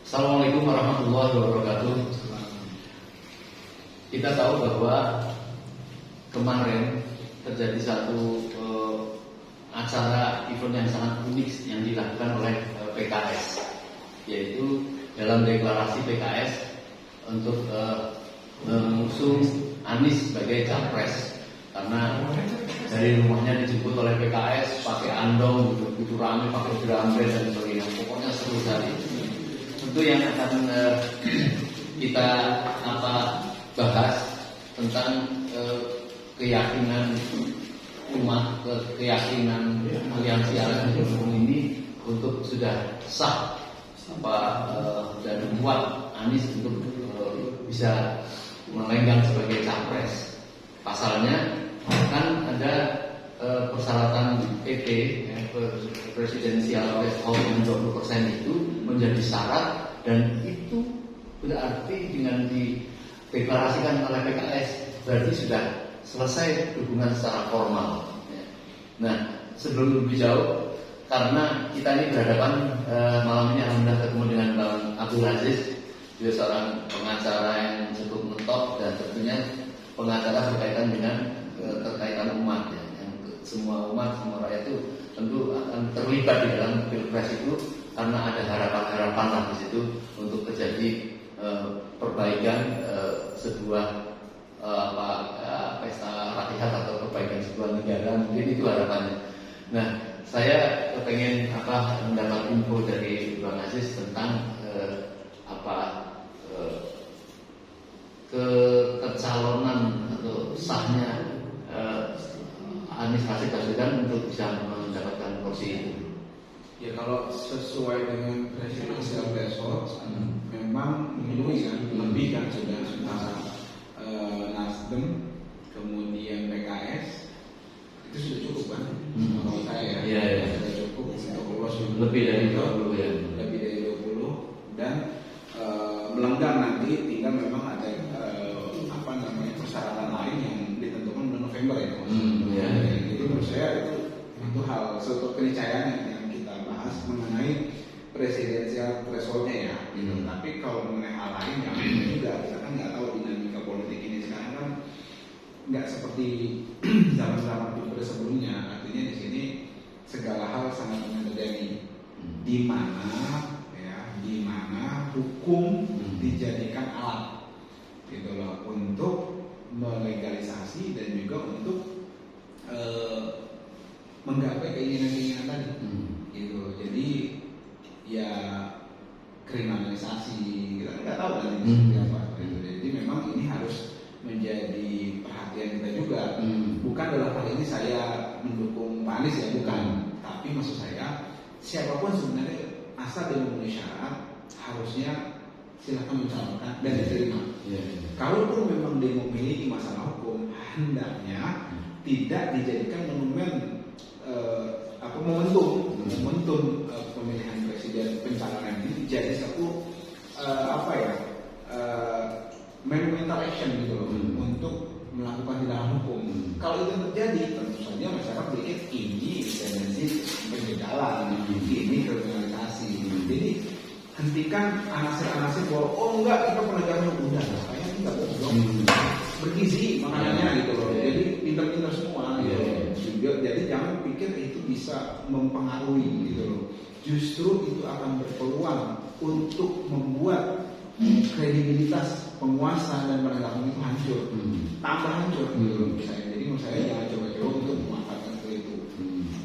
Assalamualaikum warahmatullahi wabarakatuh. Kita tahu bahwa kemarin terjadi satu acara event yang sangat unik yang dilakukan oleh PKS, yaitu dalam deklarasi PKS untuk mengusung Anies sebagai capres. Karena dari rumahnya dijemput oleh PKS pakai andong, begitu ramai, pakai drum band dan sebagainya. Pokoknya seru sekali. Tentu yang akan kita bahas tentang keyakinan umat, keyakinan aliansi pendukung ini untuk sudah sah dan membuat Anies untuk bisa melenggang sebagai capres. Pasalnya kan ada persyaratan PP presidensial threshold yang 20% itu menjadi syarat, dan itu berarti dengan dideklarasikan oleh PKS berarti sudah selesai dukungan secara formal. Nah, sebelum lebih jauh, karena kita ini berhadapan malam ini alhamdulillah ketemu dengan Bang Abdul Aziz, dia seorang pengacara yang cukup mentok dan tentunya pengacara berkaitan dengan terkaitan umat ya. Yang semua umat, semua rakyat itu tentu akan terlibat di dalam pilpres itu karena ada harapan-harapan lah di situ untuk terjadi perbaikan sebuah pesta rakyat atau perbaikan sebuah negara, mungkin itu harapannya. Nah, saya pengen mendapat info dari Bang Aziz tentang kecalonan atau sahnya Anies Rashid Baswedan untuk bisa mendapatkan kursi itu. Ya, kalau sesuai dengan presidensial threshold memang memenuhi kan, lebih kan sudah Nasdem, kemudian PKS itu sudah cukup kan? Menurut saya sudah cukup untuk lolos lebih dari 20 ya. Lebih dari 20 dan melenggang nanti tinggal memang ada persyaratan lain yang ditentukan bulan November ya. Jadi menurut saya itu hal suatu keniscayaan yang kita bahas mengenai presidensial thresholdnya ya. Tapi kalau mengenai hal lain yang juga kita kan nggak tahu dinamika politik ini sekarang kan nggak seperti zaman-zaman pilpres sebelumnya. Artinya di sini segala hal sangat terjadi di mana hukum dijadikan alat gitu loh untuk melegalisasi dan juga untuk menggapai keinginan-keinginan tadi gitu. Jadi ya kriminalisasi kita nggak tahu nanti seperti apa gitu. Jadi memang ini harus menjadi perhatian kita juga. Bukan dalam hal ini saya mendukung Pak Anies ya, bukan. Tapi maksud saya siapapun sebenarnya asal dia memenuhi syarat harusnya silakan mencalonkan dan diterima. Kalaupun memang dia memiliki masalah hukum, hendaknya tidak dijadikan momentum pemilihan presiden pencalonan ini jadi satu monumental action gitu loh, untuk melakukan tindakan hukum. Kalau itu terjadi, tentu saja masyarakat berpikir ini tendensi penjagalan, ini kriminalisasi. Jadi hentikan anasir-anasir bahwa enggak, kita penegakan hukum. Udah, kayaknya kita bodoh, bergizi makanannya gitu loh. Jadi pintar-pintar semua gitu. Jadi jangan pikir itu bisa mempengaruhi gitu loh. Justru itu akan berpeluang untuk membuat kredibilitas penguasa dan penegak hukum itu hancur, tambah hancur gitu. Jadi menurut saya jangan coba-coba untuk memanfaatkan itu.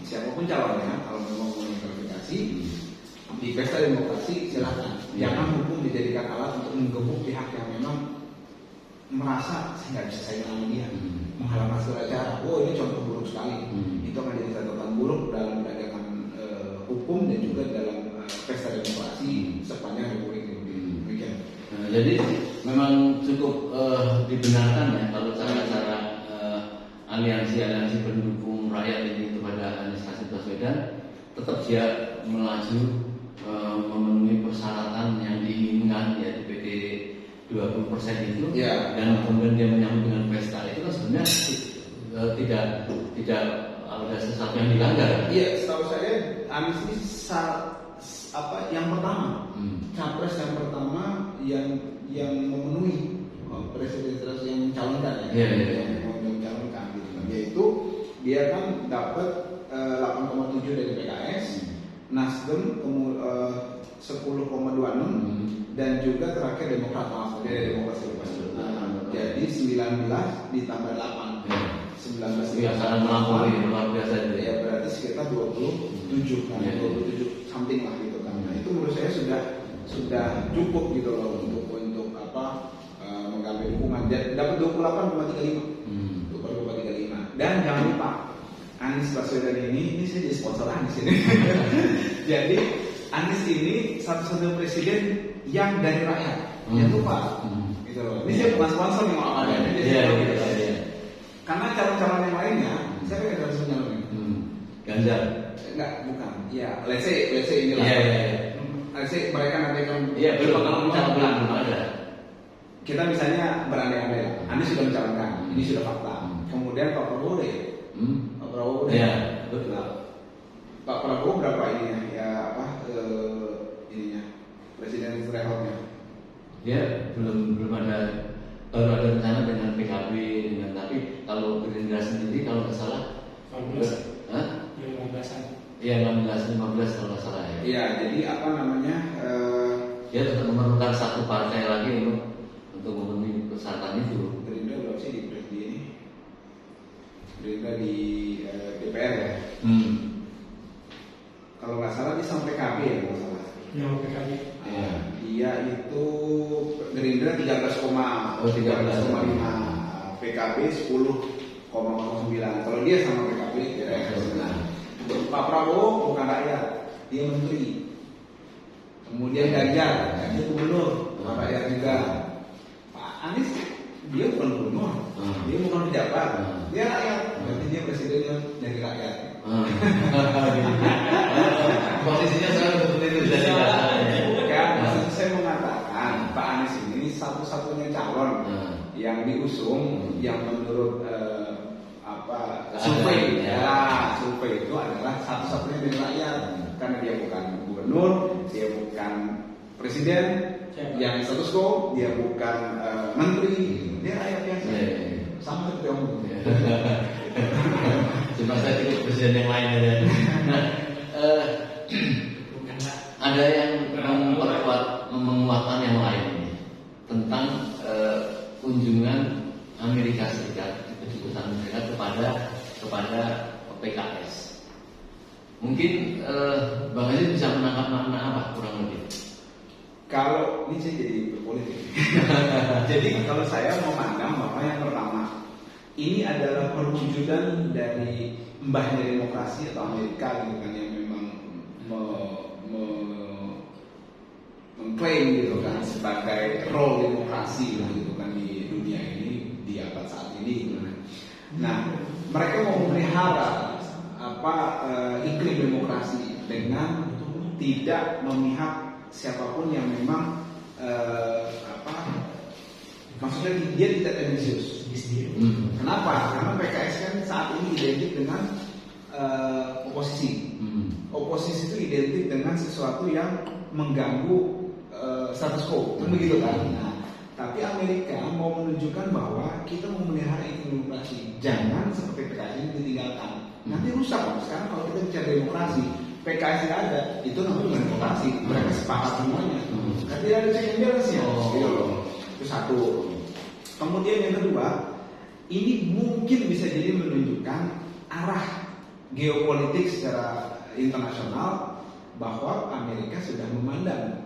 Siapapun calonnya, kalau memang mau klarifikasi di pesta demokrasi silakan. Jangan hukum dijadikan alat untuk menggebuk pihak yang memang merasa saya nggak bisa saing sama dia, menghalang hasil acara. Ini contoh buruk sekali. Itu akan jadi catatan buruk dalam penegakan hukum dan juga dalam pesta demokrasi sepanjang Republik ini. Demikian. Jadi memang cukup dibenarkan ya kalau cara-cara aliansi pendukung rakyat ini kepada Anies Rashid Baswedan tetap dia melaju memenuhi persyaratan yang diinginkan, yaitu PT 20% itu dan kemudian dia menyambut dengan pesta itu kan sebenarnya tidak ada sesuatu yang dilanggar. Iya, setahu saya Anies ini yang pertama, capres yang pertama yang memenuhi presiden yang mencalonkan yang mau mencalonkan gitu kan. Yaitu dia kan dapat 8,7 dari PKS, Nasdem 10,26 dan juga terakhir Demokrat, maaf dari Demokrasi lepas. Jadi 19 ditambah 8. 19 Iya, sangat melampaui, luar biasa itu. Ya berarti sekitar 27 kan, 27 something lah gitu kan. Nah itu menurut saya sudah cukup gitu loh untuk menggapai dukungan. Dapat 28,35. 28,35. Dan jangan lupa Anies Baswedan ini saya jadi sponsor Anies ini. Jadi Anies ini satu-satunya presiden yang dari rakyat. Jangan lupa. Gitu loh. Ini saya bukan sponsor nih mau apa ada. Karena calon-calon yang lainnya, saya kan harus menyalurkan. Ganjar. Enggak, bukan. Ya, let's say inilah. Let's say mereka nanti akan. Iya, belum ada. Kita misalnya berandai-andai lah. Anies sudah mencalonkan, ini sudah fakta. Kemudian Pak Prabowo deh. Pak Prabowo deh. Iya, betul. Pak Prabowo berapa ininya? Ya ininya presiden thresholdnya? Ya belum ada. Baru ada rencana dengan PKB tapi kalau Gerindra sendiri kalau nggak salah 15. Hah? Ya 15. Iya 15 kalau nggak salah ya. Iya, jadi apa namanya? Dia tetap memerlukan satu partai lagi untuk memenuhi persyaratan itu. Gerindra berapa sih di ini? Gerindra di DPR ya? Kalau nggak salah dia sama PKB ya nggak salah. Yang PKB. Ya, dia itu Gerindra 13,5, PKB 10,09. Kalau dia sama PKB kira-kira. Nah, Pak Prabowo bukan rakyat, dia menteri. Kemudian Ganjar, dia gubernur, rakyat juga. Pak Anies, dia bukan gubernur, dia bukan pejabat, dia rakyat. Berarti dia presidennya dari rakyat. Posisinya sekarang seperti itu jadi Maksud saya mengatakan Pak Anies ini satu-satunya calon yang diusung yang menurut survei itu adalah satu-satunya dari rakyat karena dia bukan gubernur, dia bukan presiden yang status quo, dia bukan menteri, dia rakyat biasa sama seperti Om. Cuma saya ikut presiden yang lain aja. Nah, ada yang menguatkan yang lain ini tentang kunjungan Amerika Serikat, kedutaan Amerika kepada PKS. Mungkin Bang Aziz bisa menangkap makna apa kurang lebih? Kalau ini saya jadi berpolitik. Jadi kalau saya memandang bahwa yang pertama ini adalah perwujudan dari mbahnya demokrasi atau Amerika gitu kan yang memang mengklaim gitu kan sebagai role demokrasi gitu kan di dunia ini di abad saat ini gitu kan. Nah, mereka mau memelihara iklim demokrasi dengan tidak memihak siapapun yang memang maksudnya dia tidak tendensius. Kenapa? Karena PKS kan saat ini identik dengan oposisi. Oposisi itu identik dengan sesuatu yang mengganggu status quo, kan begitu kan? Nah, tapi Amerika mau menunjukkan bahwa kita mau memelihara iklim demokrasi, jangan seperti PKS ini ditinggalkan. Nanti rusak kan? Sekarang kalau kita bicara demokrasi, PKS tidak ada, itu namanya bukan demokrasi. Mereka sepakat semuanya. Kan tidak ada check and balance-nya. Itu satu. Kemudian yang kedua, ini mungkin bisa jadi menunjukkan arah geopolitik secara internasional bahwa Amerika sudah memandang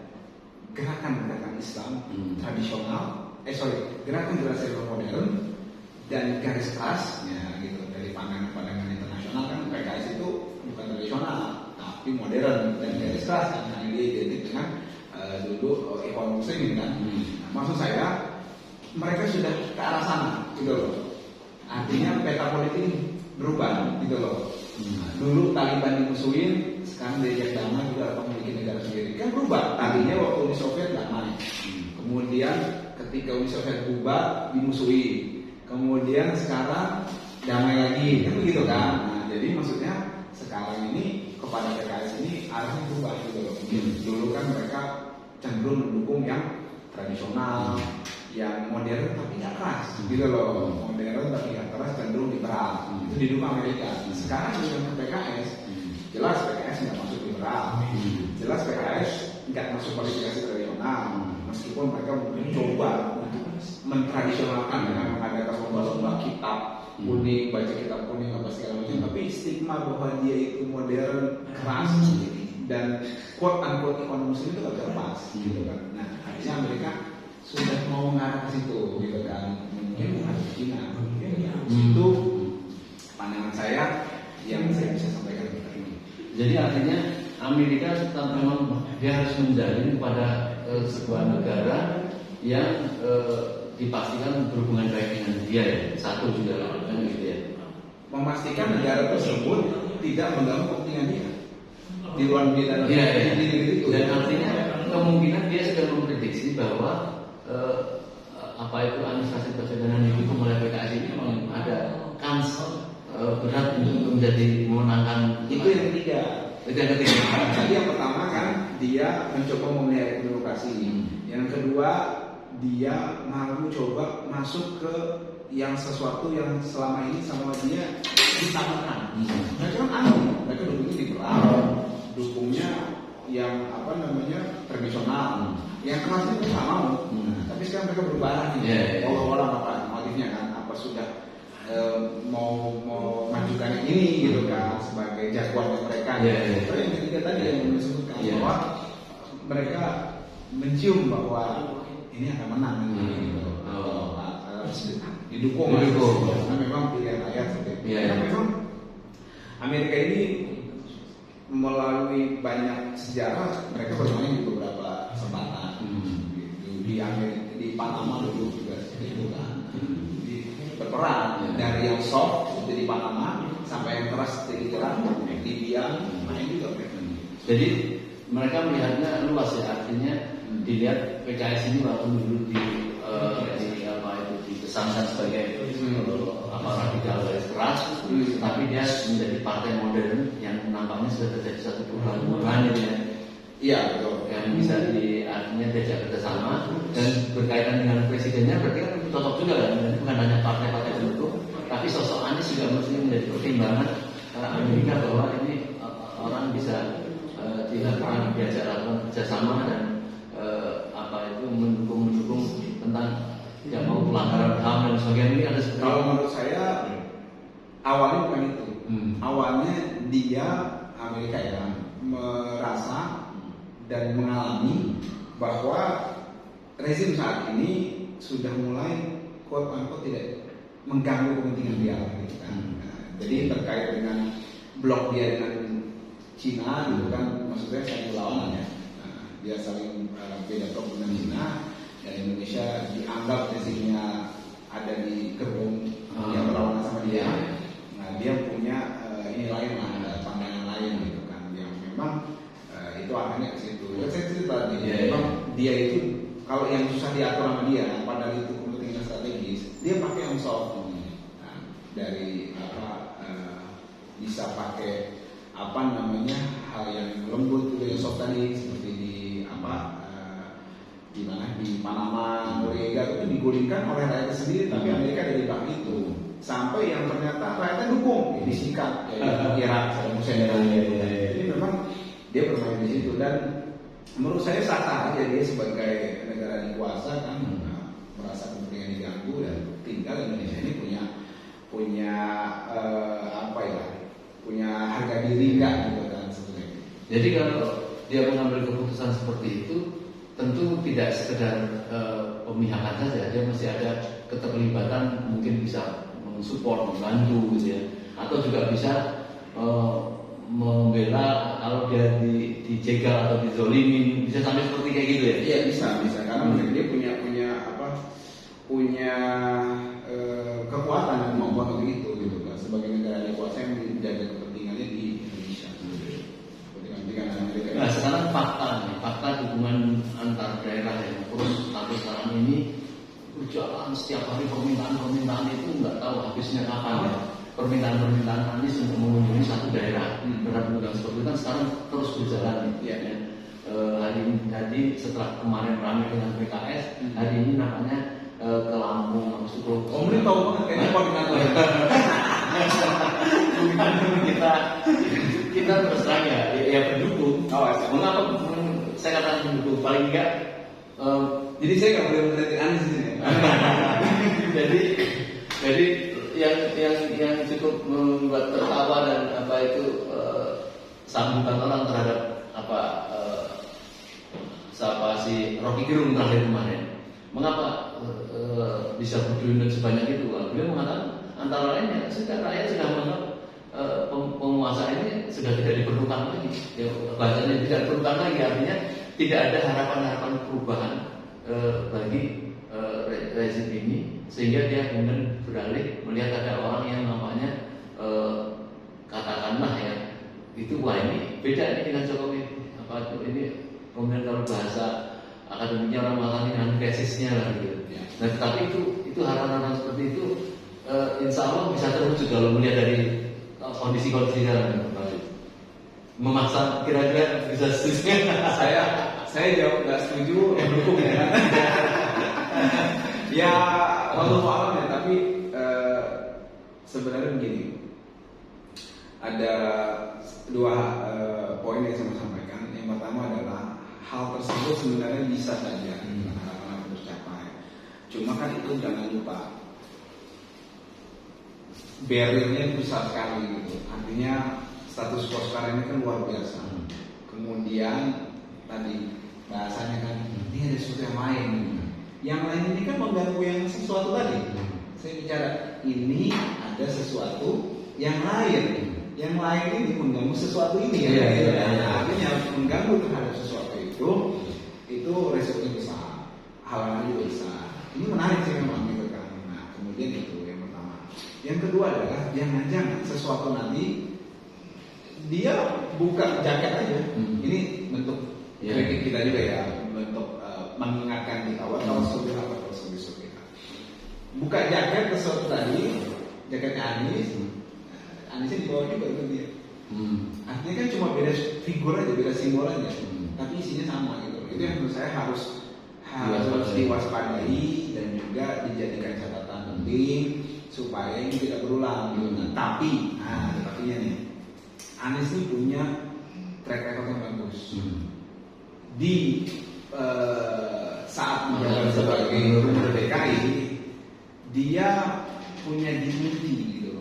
gerakan-gerakan Islam tradisional, gerakan-gerakan modern dan garis keras, ya gitu dari pandangan internasional kan PKS itu bukan tradisional tapi modern dan garis keras karena dia identik dengan dulu ekonomi muslim kan. Nah, maksud saya mereka sudah ke arah sana gitu loh. Artinya peta politik ini berubah gitu loh. Dulu Taliban dimusuhin, sekarang diajak damai juga atau memiliki negara sendiri. Kan berubah. Tadinya waktu Uni Soviet damai. Kemudian ketika Uni Soviet bubar dimusuhi. Kemudian sekarang damai lagi. Kan begitu kan. Nah, jadi maksudnya sekarang ini kepada PKS ini arahnya berubah gitu loh. Dulu kan mereka cenderung mendukung yang tradisional, yang modern tapi nggak keras gitu loh. Modern tapi nggak keras, cenderung liberal. Itu didukung Amerika. Sekarang dengan PKS, jelas PKS nggak masuk liberal, jelas PKS nggak masuk kualifikasi tradisional. Meskipun mereka mencoba untuk mentradisionalkan dengan mengadakan lomba-lomba kitab kuning, baca kitab kuning apa segala macam, tapi stigma bahwa dia itu modern, keras dan quote unquote ekonomi muslim itu gak terlepas gitu kan. Nah akhirnya Amerika sudah mau mengarah ke situ gitu kan, mungkin harus Cina. Itu pandangan saya yang saya bisa sampaikan hari ini. Jadi artinya Amerika tetap memang dia harus menjalin kepada sebuah negara yang dipastikan berhubungan baik dengan dia ya. Satu juga kan gitu ya. Memastikan negara tersebut tidak mengganggu kepentingan dia di luar negara itu. Dan artinya kemungkinan dia sudah memprediksi bahwa apa itu administrasi perdagangan yang didukung oleh PKS ini memang ada kans berat untuk menjadi memenangkan. Itu yang ketiga. Tadi yang pertama kan dia mencoba memelihara demokrasi. Yang kedua dia mau coba masuk ke yang sesuatu yang selama ini sama dia ditamakan. Mereka kan aneh, mereka dukungnya liberal, dukungnya yang apa namanya tradisional, yang keras itu nggak mau. Tapi sekarang mereka berubah lagi. Orang apa motifnya kan? Apa sudah mau majukan ini gitu kan sebagai jagoan mereka. Itu yang ketiga tadi yang disebutkan bahwa mereka mencium bahwa ini akan menang gitu. Didukung. Karena memang pilihan rakyat seperti itu. Karena memang Amerika ini melalui banyak sejarah mereka bermain di beberapa kesempatan. Di Amerika, di Panama dulu juga seperti itu kan. Berperan dari yang soft seperti di Panama sampai yang keras seperti di Irak, Libya, main juga mereka. Jadi mereka melihatnya luas ya, artinya dilihat PKS ini walaupun dulu dikesankan sebagai radikal garis keras, tapi dia menjadi partai modern yang nampaknya sudah terjadi satu perubahan gitu ya. Iya betul. Yang bisa artinya diajak kerjasama dan berkaitan dengan presidennya berarti kan itu cocok juga kan, bukan hanya partai-partai pendukung, tapi sosok Anies juga mesti menjadi pertimbangan Amerika bahwa ini orang bisa dilakukan diajak lakukan kerjasama dan mendukung tentang tidak mau pelanggaran HAM dan sebagainya. Ini ada seperti kalau menurut saya awalnya bukan itu. Awalnya dia Amerika ya merasa dan mengalami bahwa rezim saat ini sudah mulai quote unquote tidak mengganggu kepentingan dia gitu kan. Jadi terkait dengan blok dia dengan Cina gitu kan, maksudnya saling berlawanan ya. Dia saling beda blok dengan Cina dan Indonesia dianggap rezimnya ada di gerbong yang berlawanan sama dia. Nah dia punya ini lain lah, ada pandangan lain gitu kan, yang memang itu arahnya ke situ. Ya saya cerita tadi, memang dia itu kalau yang susah diatur sama dia, padahal itu kepentingan strategis, dia pakai yang soft. Nah, dari bisa pakai hal yang lembut gitu yang soft tadi seperti di mana di Panama, Noriega itu digulingkan oleh rakyat sendiri, tapi Amerika ada di belakang itu sampai yang ternyata rakyatnya dukung disikat Irak, Saddam Hussein dan jadi memang dia bermain di situ dan menurut saya sah-sah aja dia sebagai negara dikuasa kan merasa kepentingan diganggu dan tinggal Indonesia ini punya punya harga diri enggak gitu kan sebenarnya. Jadi kalau dia mengambil keputusan seperti itu tentu tidak sekedar pemihakan saja, dia masih ada keterlibatan, mungkin bisa mensupport, membantu gitu ya, atau juga bisa membela kalau dia dijegal atau dizolimi, bisa sampai seperti kayak gitu ya? Iya bisa karena dia punya kekuatan dan kemampuan untuk itu gitu kan, sebagai negara dikuasa yang menjaga kepentingannya di Indonesia. Nah sekarang fakta hubungan antar daerah yang terus sampai sekarang ini berjalan setiap hari permintaan itu nggak tahu habisnya kapan ya. permintaan Anies untuk mengunjungi satu daerah terhadap undang seperti itu kan sekarang terus berjalan ya. Hari ini setelah kemarin ramai dengan PKS, hari ini namanya ke Lampung masuk ke Om ini tahu banget kayaknya koordinator. kita terus terang ya pendukung. Mengapa saya katakan pendukung paling enggak Jadi saya nggak boleh mengkritik Anies di sini. jadi yang cukup membuat tertawa dan apa itu sambutan orang terhadap siapa si Rocky Gerung terakhir kemarin. Mengapa bisa berduyun sebanyak itu? Beliau mengatakan antara lain rakyat sudah menganggap penguasa ini sudah tidak diperlukan lagi. Bahasanya tidak diperlukan lagi artinya tidak ada harapan perubahan bagi rezim ini, sehingga dia kemudian beralih melihat ada orang yang namanya katakanlah ya itu wah ini beda ini dengan Jokowi ini kemudian kalau bahasa akademiknya orang mengatakan dengan tesisnya lah gitu. Nah tetapi itu harapan seperti itu insya Allah bisa terwujud kalau melihat dari kondisi sekarang. Memaksa kira-kira bisa setuju? Saya jawab nggak setuju, mendukung ya. Ya, walau alam ya, tapi sebenarnya begini, ada dua poin yang saya mau sampaikan. Yang pertama adalah hal tersebut sebenarnya bisa saja harapan tercapai. Cuma kan itu jangan lupa barrier-nya besar sekali gitu. Artinya status quo sekarang ini kan luar biasa. Kemudian tadi bahasanya kan ini ada sesuatu yang lain. Yang lain ini kan mengganggu yang sesuatu tadi. Saya bicara ini ada sesuatu yang lain. Yang lain ini mengganggu sesuatu ini. Artinya harus mengganggu terhadap sesuatu itu resikonya besar, halangannya juga besar. Ini menarik sih memang gitu kan. Nah kemudian itu yang pertama. Yang kedua adalah jangan-jangan sesuatu nanti dia buka jaket aja. Ini bentuk kritik kita juga ya, bentuk mengingatkan kita kalau sebut apa kalau sebut kita. Buka jaket sesuatu tadi, jaketnya Anisnya dibawa juga itu dia. Artinya kan cuma beda figur aja, beda simbol aja, tapi isinya sama gitu. Itu yang menurut saya harus diwaspadai dan juga dijadikan catatan penting supaya ini tidak berulang. Nah, tapinya nih, Anies ini punya track record yang bagus. Di saat menjabat sebagai gubernur DKI, dia punya dignity gitu.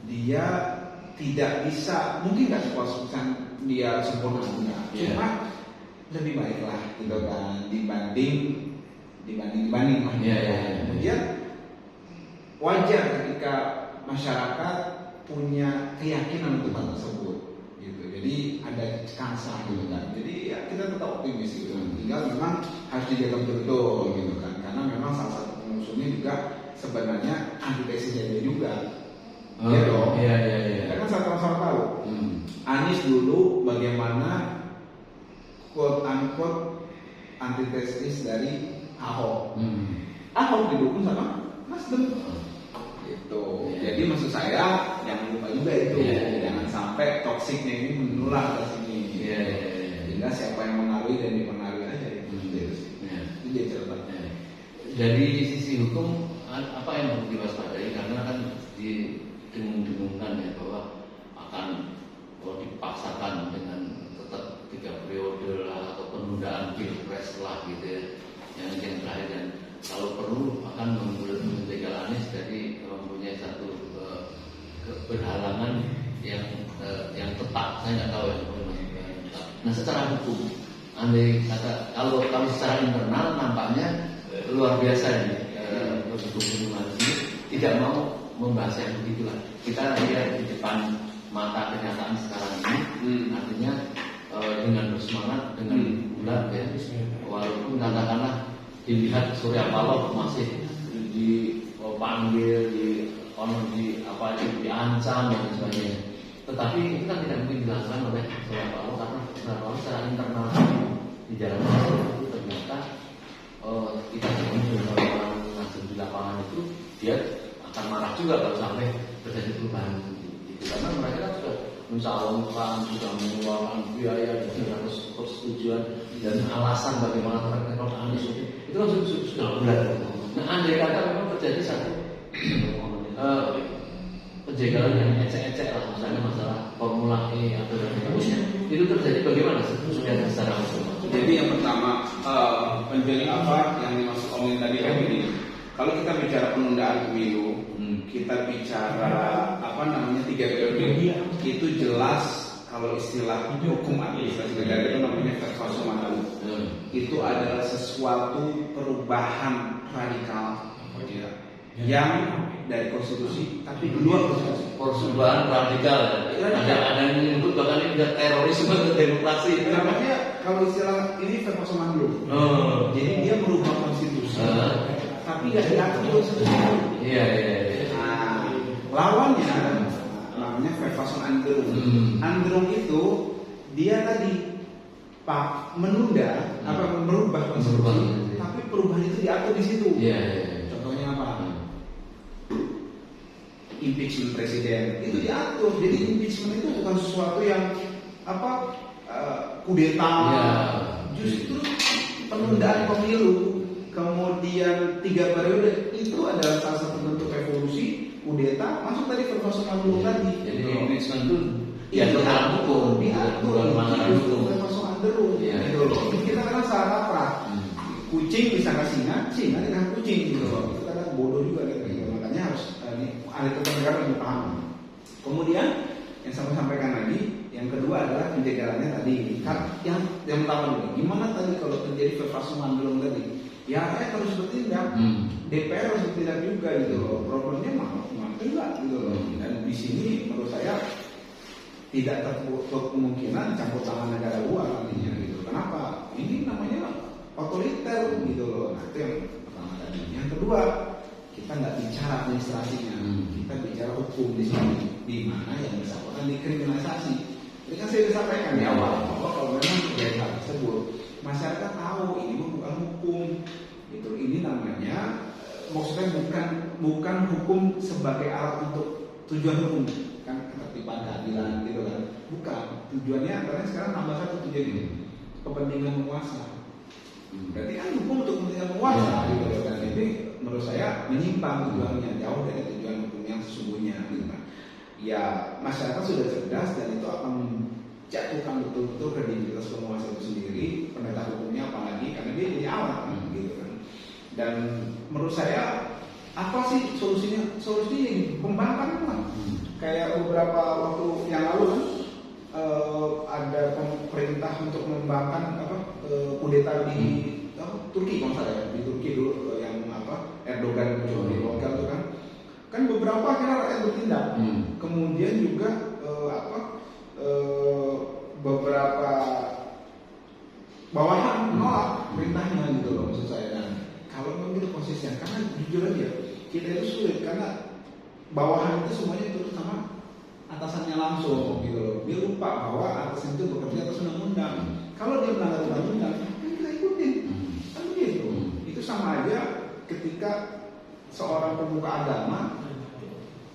Dia tidak bisa, mungkin nggak sepuas-puasan dia sempurna enggak, cuma lebih baik lah gitu kan dibanding lah. Kemudian wajar ketika masyarakat punya keyakinan untuk hal tersebut gitu. Jadi ada kansa gitu kan. Jadi ya kita tetap optimis gitu. Tinggal memang harus dijaga betul gitu kan. Karena memang salah satu pengusungnya juga sebenarnya antitesisnya dia juga. Iya. Kan sama-sama tahu. Anies dulu bagaimana quote unquote antitesis dari Ahok. Ahok didukung sama Nasdem. Gitu. Jadi maksud saya jangan lupa juga itu. Jangan sampai toksiknya ini menular ke sini. Sehingga siapa yang mengaruhi dan dipengaruhi aja itu. Itu dia ceritanya. Dari sisi hukum apa yang harus diwaspadai karena kan didengung-dengungkan ya bahwa akan dipaksakan dengan tetap 3 periode lah atau penundaan pilpres lah gitu ya yang terakhir dan kalau perlu akan menjegal Anies dari mempunyai satu berhalangan yang tetap saya nggak tahu yang tetap. Nah secara hukum andai kata kalau secara internal nampaknya luar biasa ini hukum ini tidak mau membahas yang begitulah. Kita lihat di depan mata kenyataan sekarang ini, artinya dengan bersemangat, dengan bulat ya, walaupun katakanlah dilihat Surya Paloh masih dipanggil, diancam dan sebagainya. Tetapi itu kan tidak mungkin dilakukan oleh Surya Paloh karena Surya Paloh secara internal di dalam itu ternyata kita ketemu dengan orang Nasdem di lapangan itu dia akan marah juga kalau sampai terjadi perubahan itu, karena mereka kan sudah mencalonkan, sudah mengeluarkan biaya dan harus persetujuan dan alasan bagaimana track Anies itu kan sudah bulat. Nah, andai kata memang terjadi satu penjagalan yang ecek-ecek lah, misalnya masalah Formula E atau dan seterusnya, itu terjadi bagaimana secara langsung? Jadi yang pertama, apa yang dimaksud Om tadi kan ini, kalau kita bicara penundaan pemilu, kita bicara apa namanya 3 periode, itu jelas kalau istilah hukum administrasi negara itu namanya versus matalu. Itu adalah sesuatu perubahan radikal yang dari konstitusi tapi di luar konstitusi. Perubahan radikal. Ada yang menyebut bahkan ini sudah terorisme ke demokrasi. Namanya kalau istilah ini versus matalu. Jadi dia merubah konstitusi, tapi nggak diatur di konstitusi. Iya. Nah, lawannya namanya verfason anderung. Anderung itu dia tadi menunda apa merubah konstitusi, tapi perubahan itu diatur di situ. Iya. Contohnya apa? Impeachment presiden itu diatur. Jadi impeachment itu bukan sesuatu yang apa kudeta. Ya. Justru penundaan pemilu, kemudian 3 periode itu adalah salah satu bentuk revolusi, kudeta, masuk tadi verfason anderung tadi. Jadi impeachment itu diatur dalam hukum, diatur pelanggaran hukum. verfason anderung. Gitu loh. Kita kan salah kaprah. Kucing bisa kasih singa dengan kucing gitu loh. Itu kadang bodoh juga gitu. Makanya harus ahli tata negara lebih paham. Kemudian yang saya sampaikan lagi, yang kedua adalah penjagalannya tadi. Yang pertama dulu, gimana tadi kalau terjadi verfason anderung tadi? Ya rakyat harus bertindak, DPR harus bertindak juga gitu loh. Problemnya mau enggak gitu loh. Dan di sini menurut saya tidak tertutup kemungkinan campur tangan negara luar nantinya gitu. Kenapa? Ini namanya otoriter gitu loh. Nah itu yang pertama tadi. Yang kedua, kita nggak bicara administrasinya, kita bicara hukum di sini, di mana yang bersangkutan dikriminalisasi. Ini kan saya sampaikan di awal bahwa kalau memang terjadi hal tersebut, masyarakat tahu ini bukan hukum, gitu. Ini namanya maksudnya bukan hukum sebagai alat untuk tujuan hukum, kan ketertiban keadilan gitu kan. Bukan. Tujuannya karena sekarang tambah satu tujuan ini, kepentingan penguasa. Berarti kan hukum untuk kepentingan penguasa gitu kan. Ini menurut saya menyimpang tujuannya, jauh dari tujuan hukum yang sesungguhnya gitu kan. Ya masyarakat sudah cerdas dan itu akan menjatuhkan betul-betul kredibilitas penguasa itu sendiri, penegak hukumnya apalagi karena dia jadi alat kan, gitu kan. Dan menurut saya apa sih solusinya? Solusinya pembangkangan kan. Kayak beberapa waktu yang lalu kan ada perintah untuk mengembangkan kudeta di Turki kalau saya di Turki dulu yang Erdogan mencoba dibongkar itu kan beberapa akhirnya rakyat bertindak. Kemudian juga beberapa bawahan menolak perintahnya gitu loh maksud saya. Dan kalau memang itu konsisten, karena jujur aja kita itu sulit karena bawahan itu semuanya turut sama atasannya langsung gitu loh. Dia lupa bahwa atasan itu bekerja atas undang-undang. Kalau dia melanggar undang-undang, kan kita ikutin. Kan begitu. Itu sama aja ketika seorang pemuka agama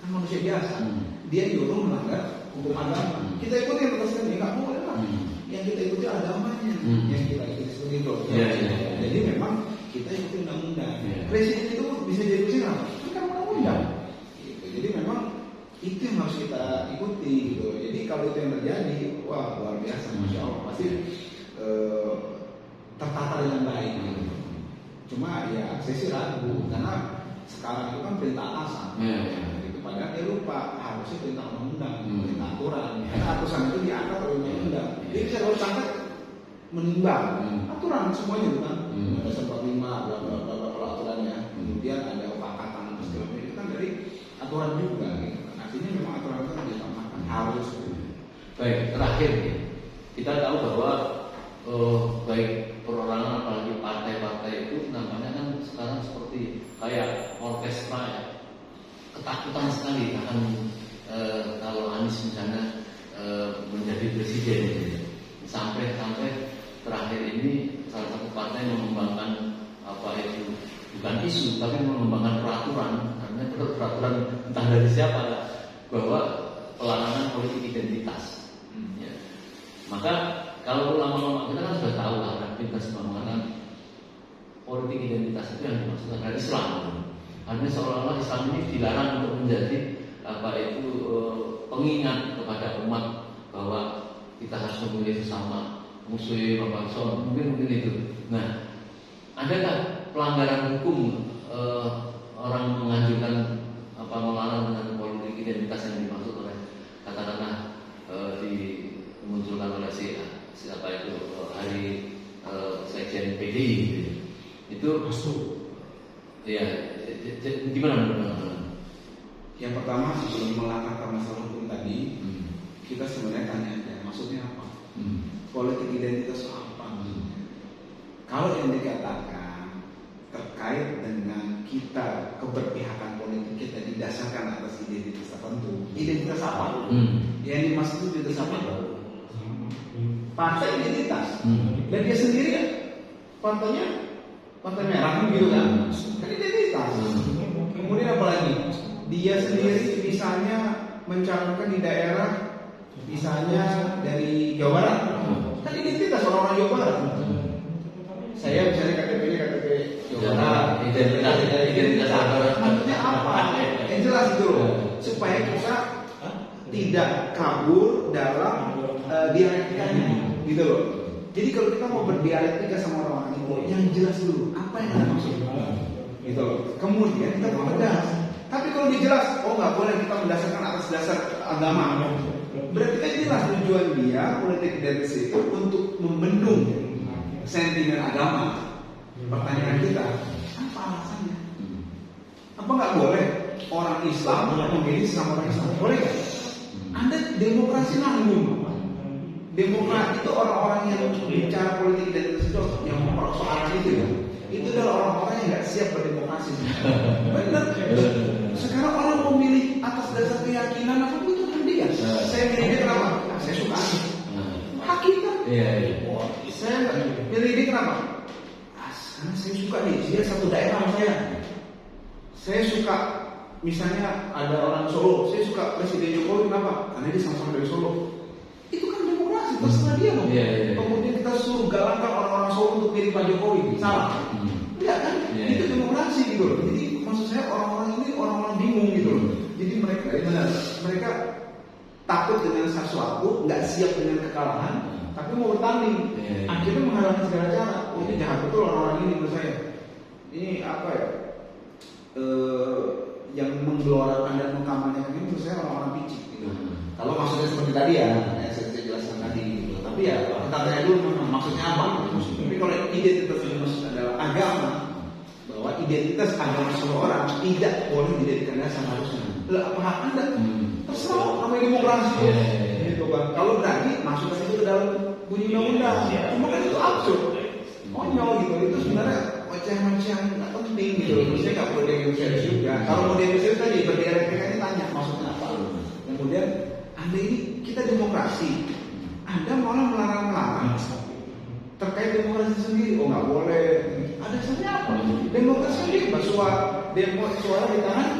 kan manusia biasa, dia nyuruh melanggar hukum agama. Kita ikutin atasnya, nggak boleh lah. Yang kita ikuti agamanya, yang kita ikuti seperti itu. Jadi memang kita ikuti undang-undang. Presiden itu bisa jadi presiden apa? Kan undang-undang. Gitu. Jadi memang itu yang harus kita ikuti gitu. Jadi kalau itu yang terjadi, wah luar biasa, masya Allah, pasti tertata dengan baik gitu. Cuma ya saya sih ragu karena sekarang itu kan perintah atasan. Gitu. Padahal dia lupa harusnya perintah undang-undang, perintah aturan. Karena aturan itu diangkat oleh undang-undang. Jadi saya harus angkat menimbang aturan semuanya itu kan. Ada 45 bla aturannya. Kemudian ada pakatan segala macam itu kan dari aturan juga gitu. Artinya memang aturan itu harus ditambahkan, harus. Baik, terakhir kita tahu bahwa baik perorangan apalagi partai-partai itu nampaknya kan sekarang seperti kayak orkestra ya, ketakutan sekali akan kalau Anies misalnya menjadi presiden gitu. Sampai terakhir ini salah satu partai mengembangkan apa itu bukan isu tapi mengembangkan peraturan, karena peraturan entah dari siapa bahwa pelarangan politik identitas. Ya. Maka kalau ulama-ulama kita kan sudah tahu lah, kita semua mengatakan politik identitas itu yang dimaksud adalah Islam. Artinya seolah-olah Islam ini dilarang untuk menjadi pengingat kepada umat bahwa kita harus memilih sesama Muslim apa mungkin itu. Nah, adakah pelanggaran hukum orang menganjurkan melarang dengan politik identitas yang dimaksud oleh katakanlah dimunculkan oleh siapa itu hari sekjen PDI gitu. Itu ya gimana menurut? Yang pertama sebelum melangkah masalah hukum tadi, kita sebenarnya tanya maksudnya apa? Politik identitas itu apa? Kalau yang dikatakan terkait dengan kita keberpihakan politik kita didasarkan atas identitas tertentu, identitas apa? Yang dimaksud itu identitas apa? Partai identitas. Dan dia sendiri kan partainya partai merah kan gitu kan? Kan identitas. Kemudian apa lagi? Dia sendiri misalnya mencalonkan di daerah misalnya dari Jawa Barat, kan identitas orang-orang Jawa Barat. Saya misalnya KTP-nya KTP Jawa Barat, identitas maksudnya apa? Yang jelas itu loh, supaya kita tidak kabur dalam dialektikanya, gitu loh. Jadi kalau kita mau berdialektika sama orang-orang itu, yang jelas dulu apa yang ada maksud, gitu loh. Kemudian kita pertegas. Tapi kalau dijelas, nggak boleh kita mendasarkan atas dasar agama. Berarti kan jelas tujuan dia politik identitas itu untuk membendung sentimen agama. Pertanyaan kita, apa alasannya? Apa nggak boleh orang Islam memilih sama orang Islam? Boleh nggak? Anda demokrasi nanggung. Demokrat itu orang-orang yang bicara politik identitas itu yang mempersoalkan itu ya. Itu adalah orang-orang yang nggak siap berdemokrasi. Benar. Sekarang orang mau milih atas dasar keyakinan apa itu kan dia. Saya milih dia kenapa? Saya suka. Hakikat. Saya milih dia kenapa? Karena saya suka nih. Dia satu daerah sama saya. Saya suka. Misalnya ada orang Solo. Saya suka Presiden Jokowi kenapa? Karena dia sama-sama dari Solo. Itu kan demokrasi. Terserah dia dong. Kemudian kita suruh galakkan orang-orang Solo untuk milih Pak Jokowi. Salah. Enggak kan? Itu demokrasi gitu loh. Jadi maksud saya orang-orang ini orang-orang bingung gitu loh. Jadi mereka takut dengan sesuatu, nggak siap dengan kekalahan, tapi mau bertanding. Akhirnya menghalalkan segala cara. Ini jahat betul orang-orang ini menurut saya. Ini apa ya? Yang menggelorakan dan mengkampanyekan ini menurut saya orang-orang picik gitu. Kalau maksudnya seperti tadi ya saya jelaskan tadi gitu. Tapi ya kita tanya dulu maksudnya apa? Tapi kalau identitas itu maksud adalah agama, bahwa identitas agama seseorang tidak boleh dijadikan dasar harusnya. Lah apa hak Anda? Terserah namanya demokrasi. Gitu kan. Kalau berani masukkan itu ke dalam bunyi undang-undang. Cuma kan itu absurd. Konyol gitu. Itu sebenarnya ocehan-ocehan nggak penting gitu. Maksudnya nggak perlu serius juga. Kalau mau serius tadi berdialektikanya tanya maksudnya apa. Kemudian Anda ini kita demokrasi. Anda malah melarang-larang terkait demokrasi sendiri. Nggak boleh. Ada saja apa? Demokrasi sendiri suara di tangan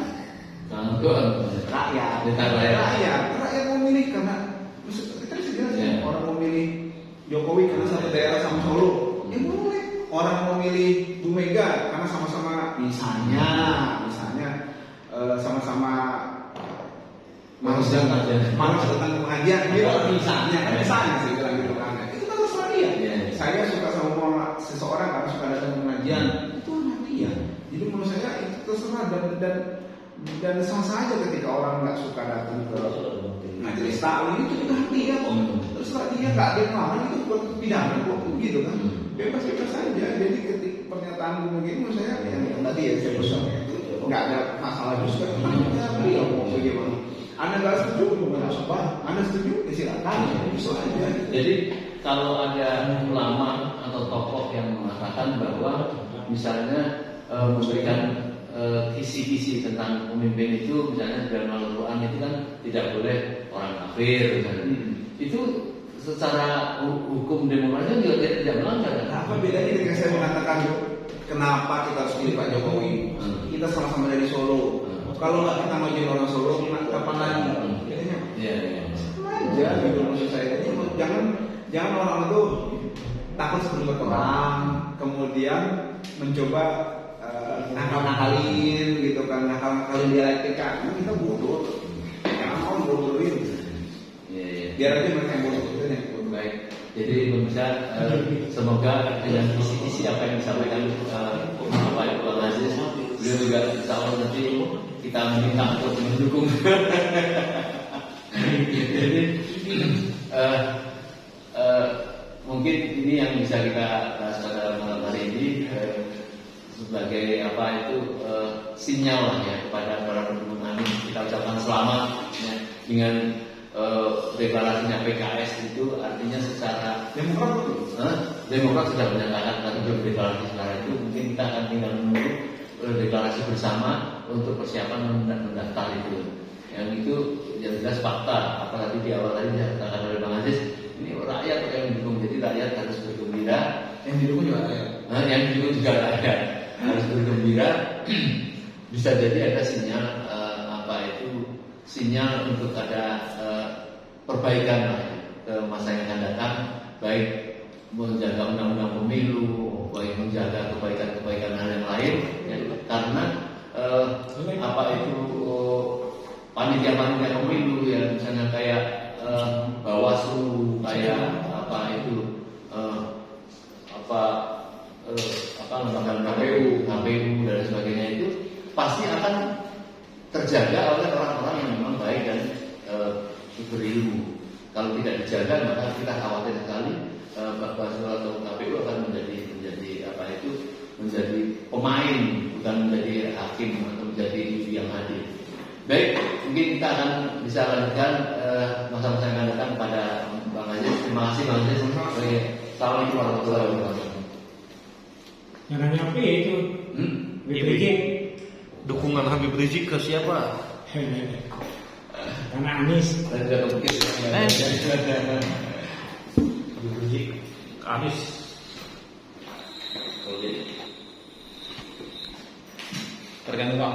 rakyat memilih karena kita sejelas orang memilih Jokowi karena satu daerah sama Solo. Boleh. Orang memilih Bu Mega karena sama-sama misalnya sama-sama malas datang pengajian misalnya sih bilang gitu kan. Itu kan terserah dia. Saya suka sama seseorang karena suka datang pengajian. Itu hak dia. Jadi menurut saya itu terserah dan sah saja ketika orang nggak suka datang ke majelis taklim itu juga hak dia kok. Terserah dia nggak ada yang larang itu buat pidana kok gitu kan. Bebas-bebas saja. Jadi ketika pernyataan begini menurut saya yang tadi ya saya pesan itu nggak ada masalah juga. Beliau mau bagaimana? Anda nggak setuju, nggak apa? Anda setuju? Silakan. Bisa aja. Jadi kalau ada ulama atau tokoh yang mengatakan bahwa misalnya memberikan kisi-kisi tentang pemimpin itu, misalnya dalam Al-Quran itu kan tidak boleh orang kafir, misalnya. Itu secara hukum demokrasi juga tidak melanggar. Apa bedanya ketika saya mengatakan kenapa kita harus pilih Pak Jokowi? Kita sama-sama dari Solo. Kalau nggak kita ngajuin orang Solo, kapan lagi? Iya, iya. Aja gitu maksud saya. Jadi jangan orang itu takut sebelum berperang, kemudian mencoba nakal-nakalin gitu kan, nakal-nakalin dialektika. Nah, kita bodoh. Jangan mau bodohin. Iya, iya. Biar aja mereka yang bodoh itu yang bodoh. Baik. Jadi pemirsa, semoga dengan visi-visi apa yang disampaikan Bapak Ibu Bang Aziz, beliau juga insya Allah nanti kita meminta untuk mendukung. Jadi mungkin ini yang bisa kita bahas pada malam hari ini sebagai apa itu sinyal lah ya kepada para pendukung Anies. Kita ucapkan selamat ya, dengan deklarasinya PKS itu artinya secara Demokrat sudah menyatakan tadi deklarasi sekarang itu mungkin kita akan tinggal menunggu deklarasi bersama untuk persiapan mendaftar itu. Yang itu yang jelas fakta. Apalagi di awal tadi dikatakan oleh Bang Aziz, ini rakyat yang mendukung, jadi rakyat harus bergembira. Yang didukung juga ada. Yang didukung juga rakyat harus bergembira. Bisa jadi ada sinyal sinyal untuk ada perbaikan lah ke masa yang akan datang, baik menjaga undang-undang pemilu, baik menjaga kebaikan-kebaikan hal yang lain ya, karena panitia-panitia pemilu ya, misalnya kayak Bawaslu, kayak lembaga KPU dan sebagainya itu pasti akan terjaga oleh orang-orang yang memang baik dan berilmu. Kalau tidak dijaga maka kita khawatir sekali Bawaslu atau KPU akan menjadi pemain, bukan menjadi hakim atau menjadi yang adil. Baik, mungkin kita akan bisa lanjutkan masa-masa yang akan datang pada Bang Aziz. Terima kasih Bang Aziz. Assalamualaikum warahmatullahi wabarakatuh. Jangan nyampe itu. Habib Rizik. Dukungan Habib Rizik ke siapa? Karena Anies. Habib Rizik ke Anies. Tergantung Pak